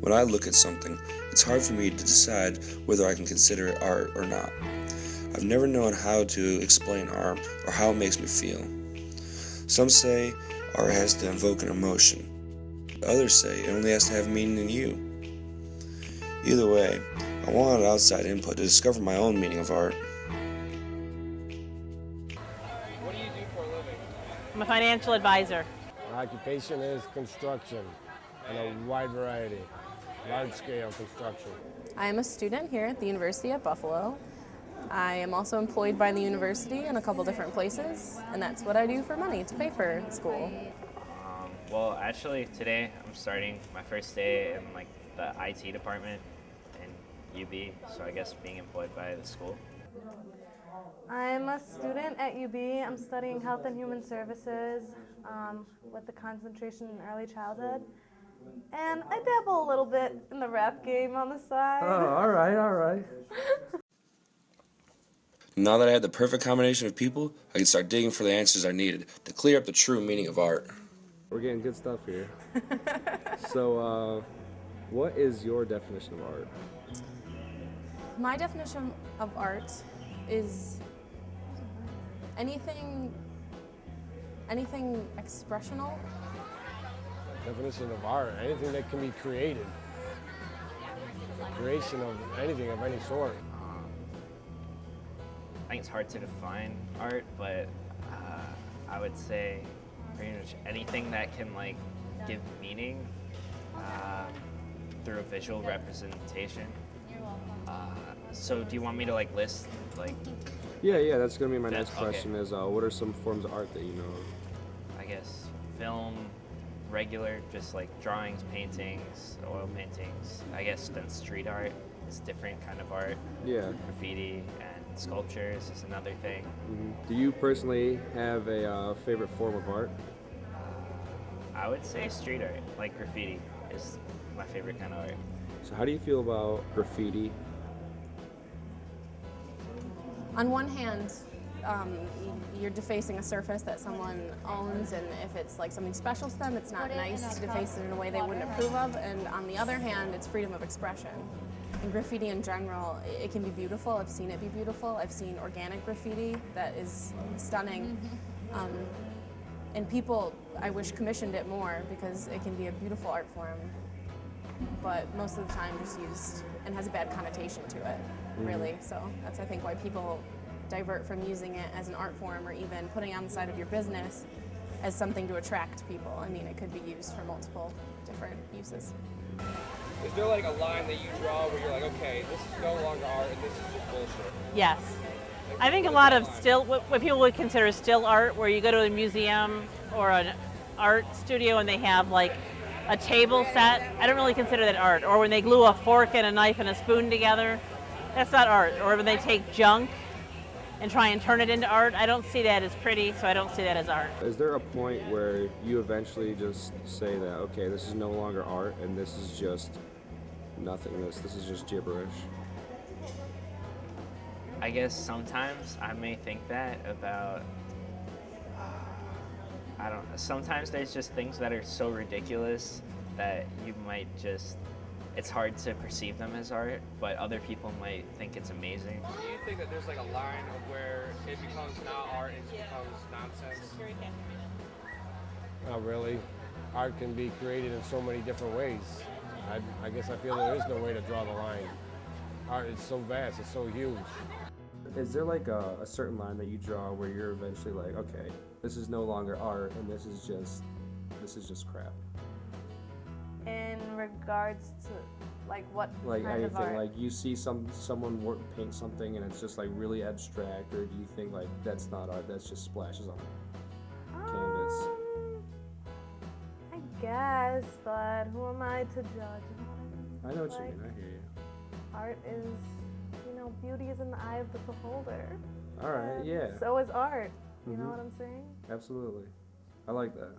When I look at something, it's hard for me to decide whether I can consider it art or not. I've never known how to explain art or how it makes me feel. Some say art has to invoke an emotion. Others say it only has to have meaning in you. Either way, I wanted outside input to discover my own meaning of art. What do you do for a living? I'm a financial advisor. My occupation is construction in a wide variety, large-scale construction. I am a student here at the University of Buffalo. I am also employed by the university in a couple different places, and that's what I do for money to pay for school. Well, actually, today I'm starting my first day in the IT department in UB, so I guess being employed by the school. I'm a student at UB. I'm studying health and human services with the concentration in early childhood. And I dabble a little bit in the rap game on the side. Oh, all right. Now that I had the perfect combination of people, I could start digging for the answers I needed to clear up the true meaning of art. We're getting good stuff here. So, what is your definition of art? My definition of art is anything expressional. Definition of art, anything that can be created. Creation of anything of any sort. I think it's hard to define art, but I would say pretty much anything that can give meaning through a visual representation. So do you want me to list Yeah, that's gonna be my next okay. question is what are some forms of art that you know of? I guess film, regular, just drawings, paintings, oil paintings. I guess then street art is different kind of art. Yeah. Graffiti and sculptures is another thing. Do you personally have a favorite form of art? I would say street art, like graffiti, is my favorite kind of art. So how do you feel about graffiti? On one hand, you're defacing a surface that someone owns, and if it's something special to them, it's not nice to deface it in a way they wouldn't approve of. And on the other hand, it's freedom of expression. And graffiti in general, it can be beautiful. I've seen it be beautiful. I've seen organic graffiti that is stunning. And people, I wish, commissioned it more because it can be a beautiful art form, but most of the time just used and has a bad connotation to it, really. So that's, I think, why people divert from using it as an art form or even putting it on the side of your business as something to attract people. I mean, it could be used for multiple different uses. Is there a line that you draw where you're okay, this is no longer art and this is just bullshit? Yes. I think a lot of what people would consider still art, where you go to a museum or an art studio and they have a table set, I don't really consider that art. Or when they glue a fork and a knife and a spoon together, that's not art. Or when they take junk and try and turn it into art, I don't see that as pretty, so I don't see that as art. Is there a point where you eventually just say that, okay, this is no longer art and this is just nothingness, this is just gibberish? I guess sometimes I may think that about, I don't know, sometimes there's just things that are so ridiculous that you might just, it's hard to perceive them as art, but other people might think it's amazing. Do you think that there's a line of where it becomes not art and it becomes nonsense? Not really. Art can be created in so many different ways. I guess I feel there is no way to draw the line. Art is so vast, it's so huge. Is there a certain line that you draw where you're eventually okay, this is no longer art and this is just crap? In regards to what kind anything, of art? you see someone paint something and it's just really abstract, or do you think that's not art, that's just splashes on canvas? I guess, but who am I to judge? You know what I mean? I know what you mean, I hear you. Art is, beauty is in the eye of the beholder. All right, And yeah. So is art. You know what I'm saying? Absolutely. I like that.